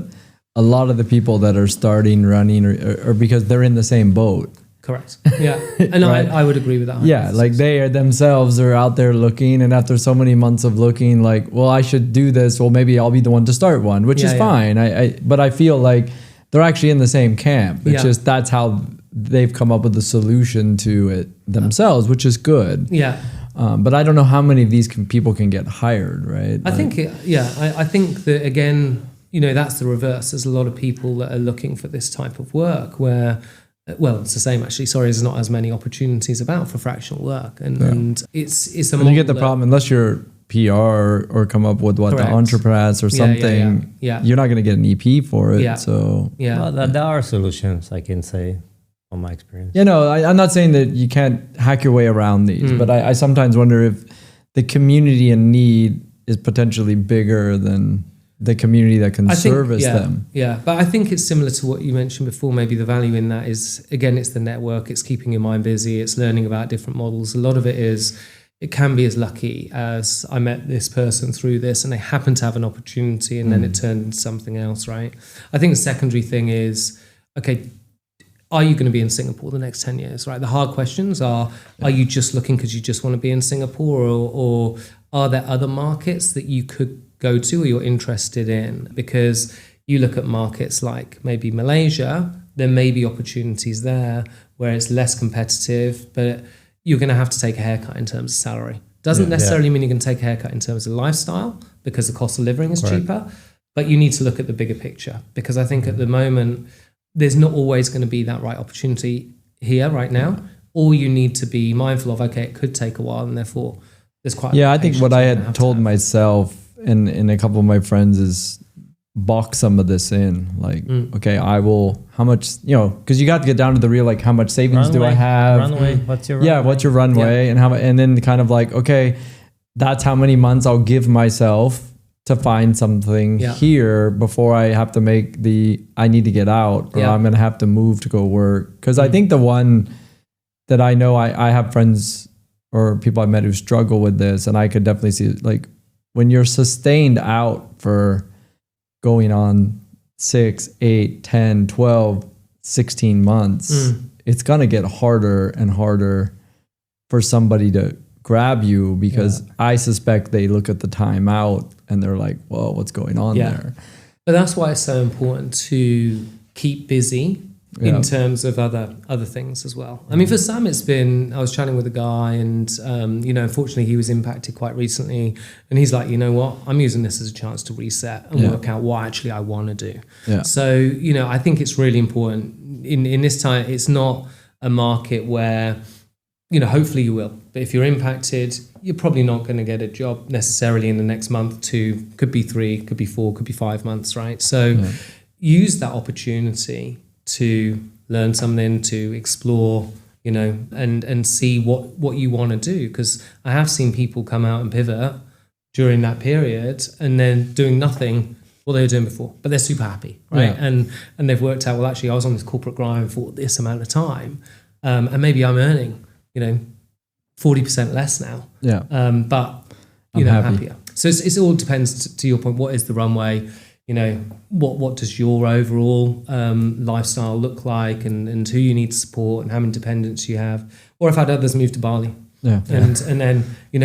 a lot of the people that are starting, running, or because they're in the same boat. Correct. Yeah. And right? I would agree with that. Yeah. Like they themselves are out there looking, and after so many months of looking, like, well, I should do this. Well, maybe I'll be the one to start one, which is fine. But I feel like they're actually in the same camp. It's just, that's how they've come up with a solution to it themselves, which is good. Yeah. But I don't know how many of these people can get hired, right? I think that, again, that's the reverse. There's a lot of people that are looking for this type of work where, well, it's the same actually. Sorry, there's not as many opportunities about for fractional work, and it's a. And you get the problem unless you're PR or come up with what Correct. The entrepreneurs or something. Yeah. You're not going to get an EP for it. Yeah. So well, there are solutions, I can say, from my experience. I'm not saying that you can't hack your way around these, but I sometimes wonder if the community in need is potentially bigger than the community that can service them. Yeah, but I think it's similar to what you mentioned before. Maybe the value in that is, again, it's the network, it's keeping your mind busy, it's learning about different models. A lot of it can be as lucky as I met this person through this and they happen to have an opportunity and then it turned into something else, right? I think the secondary thing is, okay, are you going to be in Singapore the next 10 years, right? The hard questions are you just looking because you just want to be in Singapore, or are there other markets that you could go to or you're interested in? Because you look at markets like maybe Malaysia, there may be opportunities there where it's less competitive, but you're going to have to take a haircut in terms of salary. Doesn't necessarily mean you're going to take a haircut in terms of lifestyle because the cost of living is cheaper, but you need to look at the bigger picture, because I think at the moment, there's not always going to be that right opportunity here right now. Or you need to be mindful of, okay, it could take a while, and therefore there's quite a I think what I had told myself and a couple of my friends is box some of this in. Like, okay, I will, how much, because you got to get down to the real, like, how much savings do I have? Runway, what's your runway? Yeah, what's your runway? And and then kind of like, okay, that's how many months I'll give myself to find something here before I have to make I need to get out, or I'm going to have to move to go work. Because I think the one that I know, I have friends or people I've met who struggle with this, and I could definitely see it, like when you're sustained out for going on 6, 8, 10, 12, 16 months, it's going to get harder and harder for somebody to grab you, because I suspect they look at the time out and they're like, whoa, what's going on there? But that's why it's so important to keep busy in terms of other things as well. I mean, for Sam, I was chatting with a guy and, unfortunately he was impacted quite recently, and he's like, you know what, I'm using this as a chance to reset and work out what actually I want to do. Yeah. So, I think it's really important in this time. It's not a market where, hopefully you will, but if you're impacted, you're probably not going to get a job necessarily in the next month, 2, could be 3, could be 4, could be 5 months, right? So use that opportunity to learn something, to explore, and see what you want to do. Because I have seen people come out and pivot during that period and then doing nothing what they were doing before, but they're super happy, right? And they've worked out, well, actually I was on this corporate grind for this amount of time, and maybe I'm earning 40% less now. Yeah. But I'm happier. So it all depends, to your point, what is the runway? What does your overall lifestyle look like, and who you need to support, and how many dependents you have. Or I've had others move to Bali. Yeah. And then,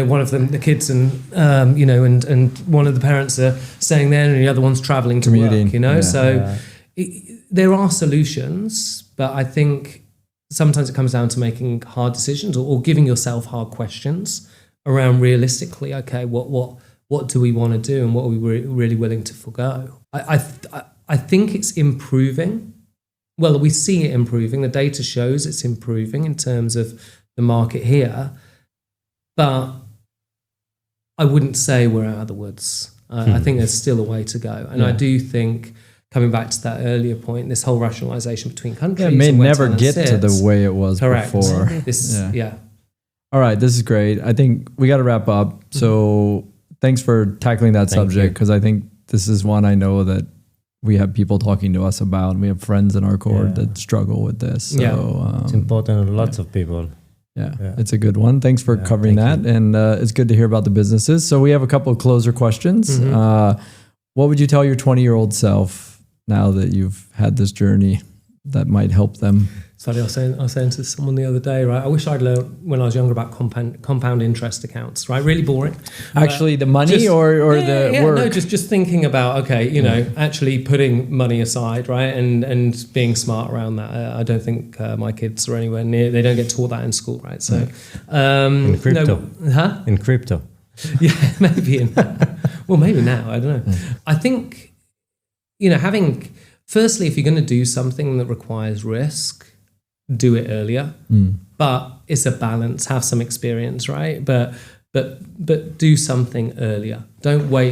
one of them, the kids and one of the parents are staying there and the other one's traveling to work, there are solutions, but I think sometimes it comes down to making hard decisions or giving yourself hard questions around realistically, okay, what do we want to do and what are we really willing to forgo? I think it's improving. Well, we see it improving. The data shows it's improving in terms of the market here, but I wouldn't say we're out of the woods. I think there's still a way to go. And I do think, coming back to that earlier point, this whole rationalization between countries. It may never get to the way it was before. All right, this is great. I think we got to wrap up. So thanks for tackling that subject, because I think this is one I know that we have people talking to us about, and we have friends in our cohort that struggle with this. So it's important to lots of people. Yeah, it's a good one. Thanks for covering that. And it's good to hear about the businesses. So we have a couple of closer questions. What would you tell your 20-year-old self now that you've had this journey that might help them? It's funny, I was saying to someone the other day, right? I wish I'd learned when I was younger about compound interest accounts, right? Really boring. Actually, the money or the work? No, just thinking about, actually putting money aside, right? And being smart around that. I don't think my kids are anywhere near, they don't get taught that in school, right? So, in crypto. In crypto. Yeah, maybe. Well, maybe now, I don't know. I think firstly, if you're going to do something that requires risk, do it earlier. But it's a balance. Have some experience, right? But do something earlier. Don't wait.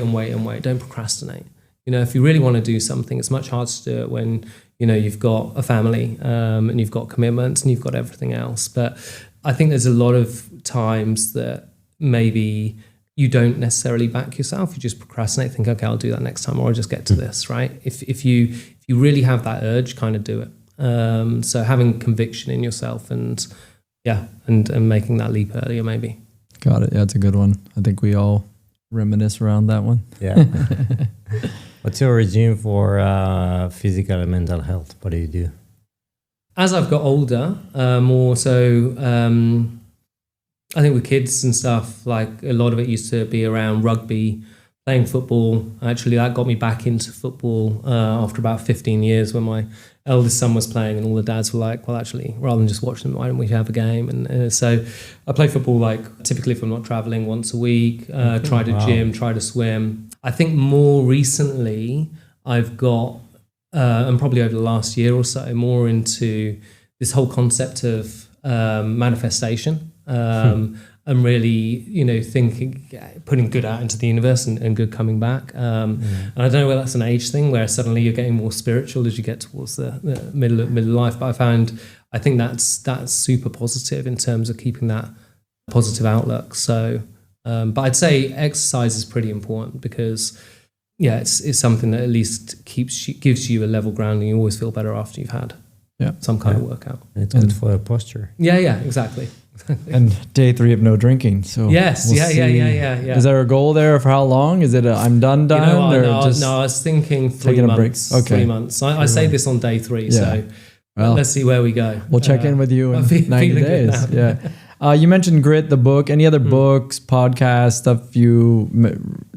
Don't procrastinate. If you really want to do something, it's much harder to do it when you've got a family and you've got commitments and you've got everything else. But I think there's a lot of times that maybe you don't necessarily back yourself. You just procrastinate, think, okay, I'll do that next time, or I'll just get to this, right? If you really have that urge, kind of do it. So having conviction in yourself and making that leap earlier, maybe. Got it. Yeah, it's a good one. I think we all reminisce around that one. Yeah. What's your regime for physical and mental health? What do you do? As I've got older, more so, I think with kids and stuff, like a lot of it used to be around rugby, playing football. Actually, that got me back into football after about 15 years when my eldest son was playing and all the dads were like, well, actually, rather than just watch them, why don't we have a game? And so I play football typically if I'm not traveling once a week, try to gym, try to swim. I think more recently I've got, and probably over the last year or so, more into this whole concept of manifestation. And really, thinking, putting good out into the universe and good coming back. And I don't know whether that's an age thing where suddenly you're getting more spiritual as you get towards the middle of life. But I think that's super positive in terms of keeping that positive outlook. So, but I'd say exercise is pretty important because, it's something that at least gives you a level grounding. You always feel better after you've had some kind of workout. It's good for your posture. Yeah, exactly. And day 3 of no drinking. So yes, we'll yeah. Is there a goal there for how long? Is it I'm done? No, or I was thinking 3 months. Okay. 3 months. I say this on day 3, so let's see where we go. We'll check in with you in 90 days. Yeah. You mentioned Grit, the book. Any other books, podcasts, stuff you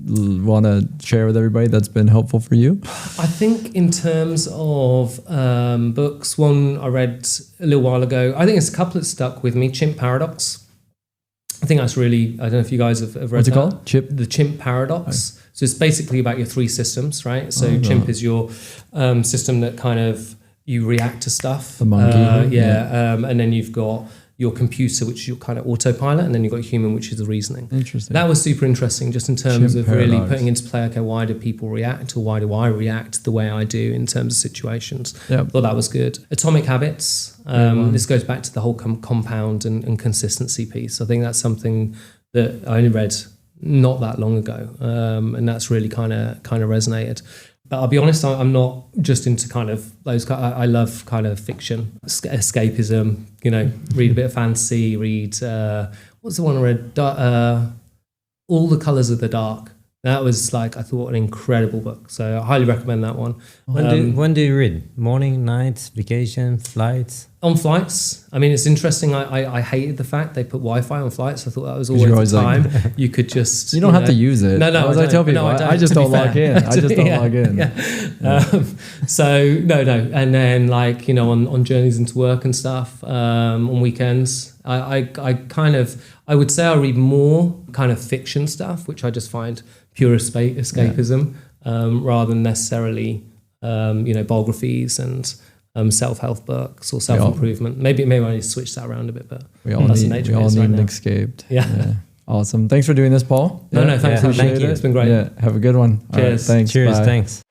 want to share with everybody that's been helpful for you? I think in terms of books, one I read a little while ago, I think it's a couple that stuck with me, Chimp Paradox. I think that's really, I don't know if you guys have read What's it that. called? The Chimp Paradox. So it's basically about your 3 systems, right? So Chimp is your system that kind of, you react to stuff. The monkey. And then you've got your computer, which is your kind of autopilot, and then you've got human, which is the reasoning. Interesting. That was super interesting, just in terms of really putting into play, okay, why do people react, or why do I react the way I do in terms of situations? Yep. Thought that was good. Atomic Habits. This goes back to the whole compound and consistency piece. I think that's something that I only read not that long ago, and that's really kind of resonated. But I'll be honest, I'm not just into kind of those. I love kind of fiction, escapism. Read a bit of fantasy. Read what's the one I read? All the Colors of the Dark. That was I thought, an incredible book. So I highly recommend that one. When do you read? Morning, night, vacation, flights? On flights. I mean, it's interesting. I hated the fact they put Wi-Fi on flights. I thought that was always the time. You could just... You don't have to use it. No, as I tell people, I just don't log in. I just don't log in. So, no. And then on journeys into work and stuff, on weekends, I would say I read more kind of fiction stuff, which I just find pure escapism, rather than necessarily, biographies and self-help books or self-improvement. Maybe I need to switch that around a bit, but we all need an escaped. Yeah. Awesome. Thanks for doing this, Paul. No, thanks. Thank you. It's been great. Yeah. Have a good one. Cheers. All right, thanks. Cheers. Bye. Thanks.